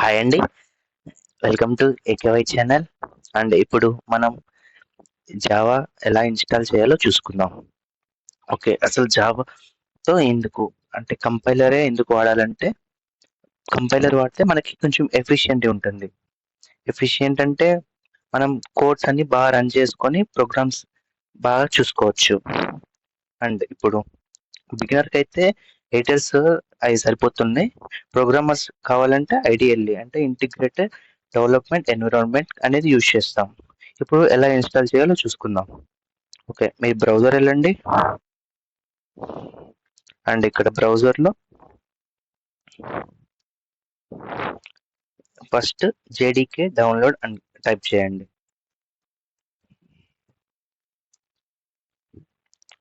Hi అండి. Welcome to AKY channel. And ఇప్పుడు మనం జావా ఎలా ఇన్‌స్టాల్ చేయాలో చూసుకుందాం. ఓకే. అసలు జావాతో ఎందుకు అంటే కంపైలరే ఎందుకు వాడాలంటే, కంపైలర్ వాడితే మనకి కొంచెం ఎఫిషియెంట్ ఉంటుంది. ఎఫిషియెంట్ అంటే మనం కోడ్స్ అన్ని బాగా రన్ చేసుకొని ప్రోగ్రామ్స్ బాగా చూసుకోవచ్చు. అండ్ ఇప్పుడు బిగినర్‌కైతే ఎడిటర్స్ అయి సరిపోతున్నాయి. ప్రోగ్రామర్స్ కావాలంటే ఐడీఎల్‌ఈ అంటే ఇంటిగ్రేటెడ్ డెవలప్‌మెంట్ ఎన్విరాన్మెంట్ అనేది యూజ్ చేస్తాం. ఇప్పుడు ఎలా ఇన్‌స్టాల్ చేయాలో చూసుకుందాం. ఓకే. మీ బ్రౌజర్ ఎళ్ళండి. అండ్ ఇక్కడ బ్రౌజర్‌లో ఫస్ట్ జేడీకే డౌన్లోడ్ అని టైప్ చేయండి.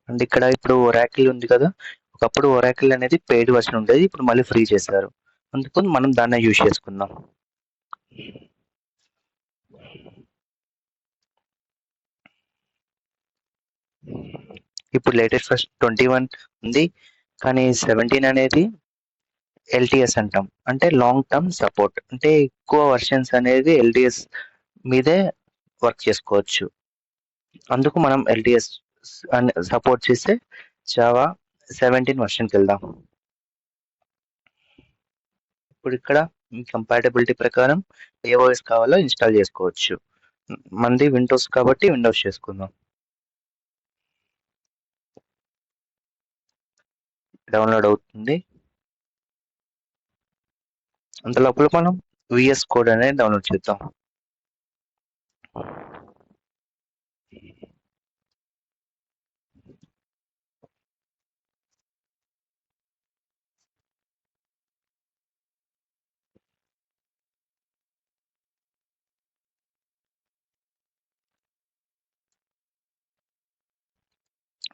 అండ్ ఇక్కడ ఇప్పుడు ఒరాకిల్ ఉంది కదా! ఒకప్పుడు ఒరాకిల్ అనేది పెయిడ్ వెర్షన్ ఉండేది. ఇప్పుడు మళ్ళీ ఫ్రీ చేశారు. అందుకు మనం దాన్నే యూజ్ చేసుకుందాం. ఇప్పుడు లేటెస్ట్ వెర్షన్ 21 ఉంది. కానీ 17 అనేది ఎల్టీఎస్ అంటాం. అంటే లాంగ్ టర్మ్ సపోర్ట్. అంటే ఎక్కువ వెర్షన్స్ అనేది ఎల్టీఎస్ మీదే వర్క్ చేసుకోవచ్చు. అందుకు మనం ఎల్టీఎస్ అని సపోర్ట్ చేసే జావా 17 వెర్షన్‌కెళ్దాం. ఇప్పుడు ఇక్కడ మీ కంపాటబిలిటీ ప్రకారం ఏ ఓఎస్ కావాలో ఇన్‌స్టాల్ చేసుకోవచ్చు. మనది విండోస్ కాబట్టి విండోస్ చేసుకుందాం. డౌన్‌లోడ్ అవుతుంది. అంతలోపల మనం వీఎస్ కోడ్ అనేది డౌన్‌లోడ్ చేద్దాం.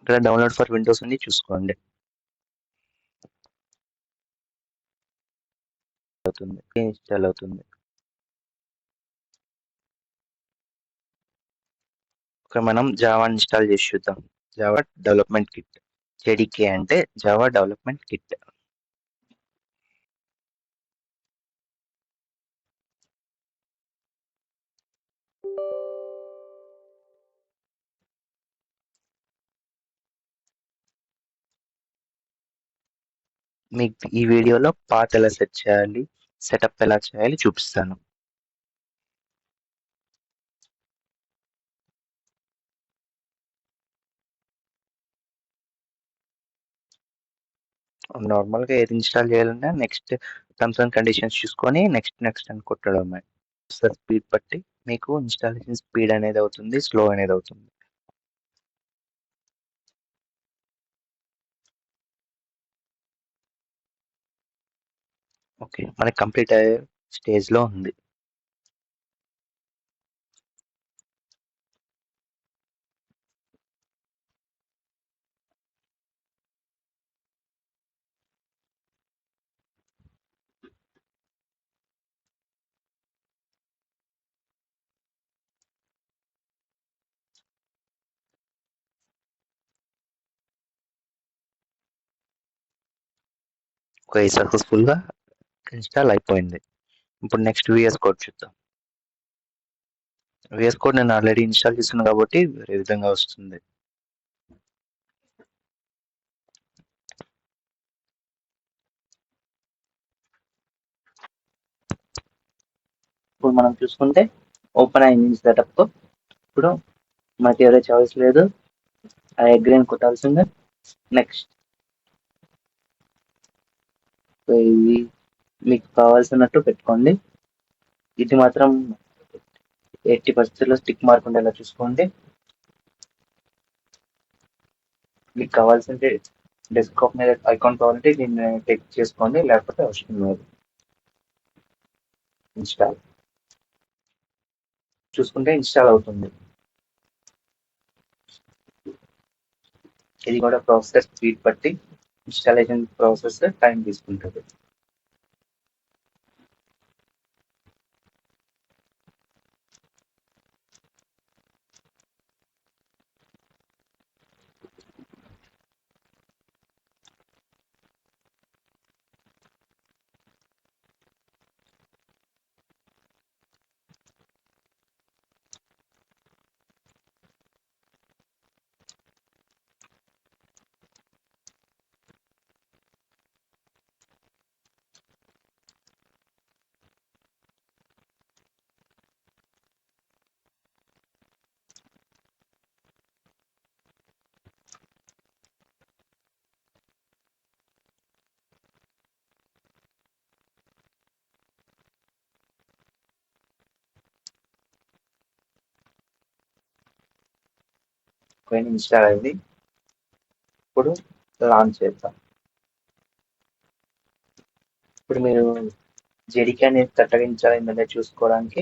ఇక్కడ డౌన్‌లోడ్ ఫర్ విండోస్ ఉంది చూసుకోండి. ఇన్‌స్టాల్ అవుతుంది. ఇక్కడ మనం జావా ఇన్‌స్టాల్ చేసి చూద్దాం. Java development kit. జేడీకే అంటే జావా డెవలప్‌మెంట్ కిట్. మీకు ఈ వీడియోలో పాత్ ఎలా సెట్ చేయాలి, సెటప్ ఎలా చేయాలి చూపిస్తాను. నార్మల్‌గా ఏది ఇన్‌స్టాల్ చేయాలన్నా నెక్స్ట్ టర్మ్స్ అండ్ కండిషన్స్ చూసుకొని నెక్స్ట్ అని కొట్టడమే. స్పీడ్ బట్టి మీకు ఇన్‌స్టాలేషన్ స్పీడ్ అనేది అవుతుంది, స్లో అనేది అవుతుంది. ఓకే. మనకి కంప్లీట్ అయ్యే స్టేజ్‌లో ఉంది. ఓకే. సక్సెస్‌ఫుల్‌గా ఇన్‌స్టాల్ అయిపోయింది. ఇప్పుడు నెక్స్ట్ వీఎస్ కోడ్ చూద్దాం. వీఎస్ కోడ్ నేను ఆల్రెడీ ఇన్‌స్టాల్ చేశాను కాబట్టి వేరే విధంగా వస్తుంది. ఇప్పుడు మనం చూసుకుంటే ఓపెన్ అయింది సెటప్. ఇప్పుడు మనకి వేరే చాయిస్ లేదు. ఐ అగ్రీ అని కొట్టాల్సిందే. నెక్స్ట్. ఇది మీకు కావాల్సినట్టు పెట్టుకోండి. ఇది మాత్రం 80% స్టిక్ మార్క్ ఉండేలా చూసుకోండి. మీకు కావాల్సింటే డెస్క్టాప్ మీద ఐకాన్ కావాలంటే దీన్ని క్లిక్ చేసుకోండి, లేకపోతే అవసరం లేదు. ఇన్‌స్టాల్ చూసుకుంటే ఇన్‌స్టాల్ అవుతుంది. ఇది కూడా ప్రాసెసర్ స్పీడ్ బట్టి ఇన్‌స్టాలేషన్ ప్రాసెస్ టైం తీసుకుంటుంది. పైన ఇన్స్టాల్ అయింది. ఇప్పుడు లాంచ్ చేద్దాం. ఇప్పుడు మీరు జేడీకే అనేది కట్టగించాలి చూసుకోవడానికి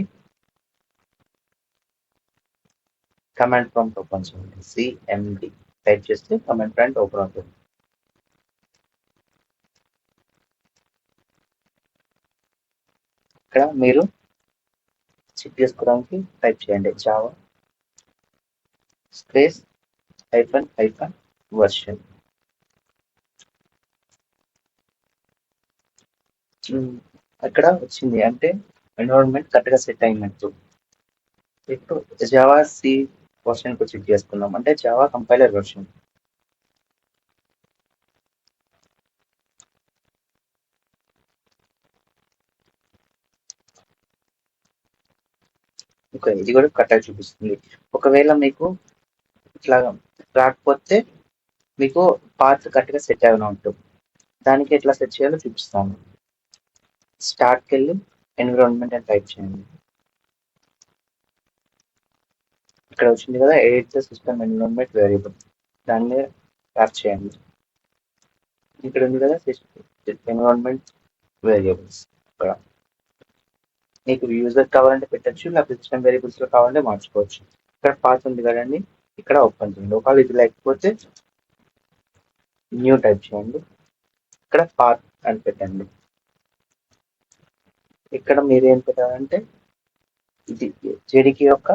కమాండ్ ప్రాంప్ట్ ఓపెన్ చేయండి. సిఎండి టైప్ చేస్తే కమాండ్ ప్రాంప్ట్ ఓపెన్ అవుతుంది. ఇక్కడ మీరు చెక్ చేసుకోవడానికి టైప్ చేయండి జావా స్పేస్ హైఫన్ వర్షన్. అక్కడ వచ్చింది అంటే ఎన్విరాన్మెంట్ కరెక్ట్గా సెట్ అయినట్టు. ఇప్పుడు జావా సి వర్షన్ చెక్ చేసుకుందాం, అంటే జావా కంపైలర్ వర్షన్. ఓకే, ఇది కూడా కరెక్ట్గా చూపిస్తుంది. ఒకవేళ మీకు ఇట్లా రాకపోతే మీకు పాత్ కరెక్ట్గా సెట్ అయిన ఉంటుంది. దానికి ఎట్లా సెట్ చేయాలో చూపిస్తాను. స్టార్ట్కి వెళ్ళి ఎన్విరాన్మెంట్ అని టైప్ చేయండి. ఇక్కడ వచ్చింది కదా edit the system environment variable, దాని మీద ట్యాప్ చేయండి. ఇక్కడ ఉంది కదా ఎన్విరాన్మెంట్ వేరియబుల్స్. ఇక్కడ మీకు యూజర్ కావాలంటే పెట్టచ్చు, లేకపోతే సిస్టమ్ వేరియబుల్స్ లో కావాలంటే మార్చుకోవచ్చు. ఇక్కడ పాత్ ఉంది కదండి, ఇక్కడ ఓపెన్ చేయండి. ఒకవేళ ఇది లేకపోతే న్యూ టైప్ చేయండి. ఇక్కడ పాత్ అని పెట్టండి. ఇక్కడ మీరు ఏం పెట్టాలంటే ఇది జేడీకే యొక్క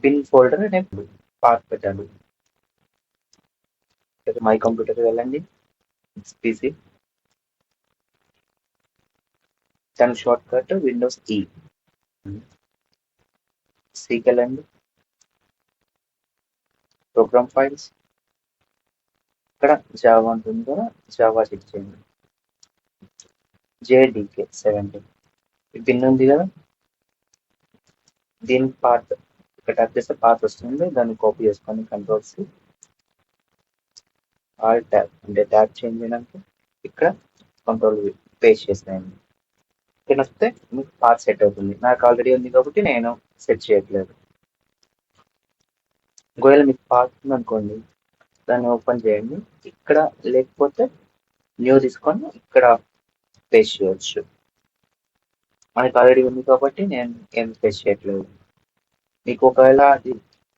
బిన్ ఫోల్డర్ అనే పాత్ పెట్టండి. మై కంప్యూటర్ వెళ్ళండి, పీసీ, దాని షార్ట్ కట్ విండోస్ ఈ. సికి వెళ్ళండి, ప్రోగ్రామ్ ఫైల్స్, ఇక్కడ జావా ఉంటుంది కదా, జావా చెక్ చేయండి. జేడీకే 17 బిన్ ఉంది కదా, దీని పాత్ ఇక్కడ టైప్ చేస్తే పాత్ వస్తుంది. దాన్ని కాపీ చేసుకొని కంట్రోల్ సి ఆల్ ట్యాబ్ అంటే ట్యాబ్ చేంజ్ చేయడానికి ఇక్కడ కంట్రోల్ పేస్ట్ చేసేయండి. ఇక్కడ వస్తే మీకు పాత్ సెట్ అవుతుంది. నాకు ఆల్రెడీ ఉంది కాబట్టి నేను సెట్ చేయట్లేదు. ఒకవేళ మీకు పాత్ ఉంది అనుకోండి, దాన్ని ఓపెన్ చేయండి. ఇక్కడ లేకపోతే న్యూ తీసుకొని ఇక్కడ పేస్ట్ చేయొచ్చు. మనకి ఆల్రెడీ ఉంది కాబట్టి నేను ఏం పేస్ట్ చేయట్లేదు. మీకు ఒకవేళ అది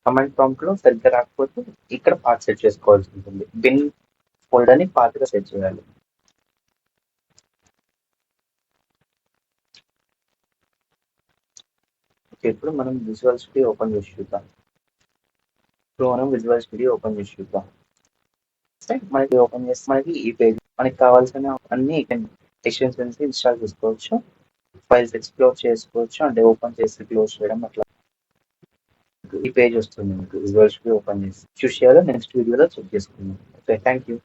కమాండ్ ప్రాంప్ట్ లో సరిగ్గా రాకపోతే ఇక్కడ పాత్ సెట్ చేసుకోవాల్సి ఉంటుంది. బిన్ ఫోల్డర్ ని పాత్ గా సెట్ చేయాలి. ఇప్పుడు మనం విజువల్ స్టూడియో ఓపెన్ చేసి చూద్దాం. మనకి ఓపెన్ చేస్తే మనకి ఈ పేజ్, మనకి కావాల్సిన అన్ని ఎక్స్టెన్షన్స్ ఇన్స్టాల్ చేసుకోవచ్చు, ఫైల్స్ ఎక్స్ప్లోర్ చేసుకోవచ్చు, అంటే ఓపెన్ చేసి క్లోజ్ చేయడం అట్లా. ఈ పేజ్ వస్తుంది మీకు విజువల్ స్టూడియో ఓపెన్ చేసి. చూస్ చేయాలో నెక్స్ట్ వీడియోలో చెక్ చేసుకుందాం. Okay, thank you.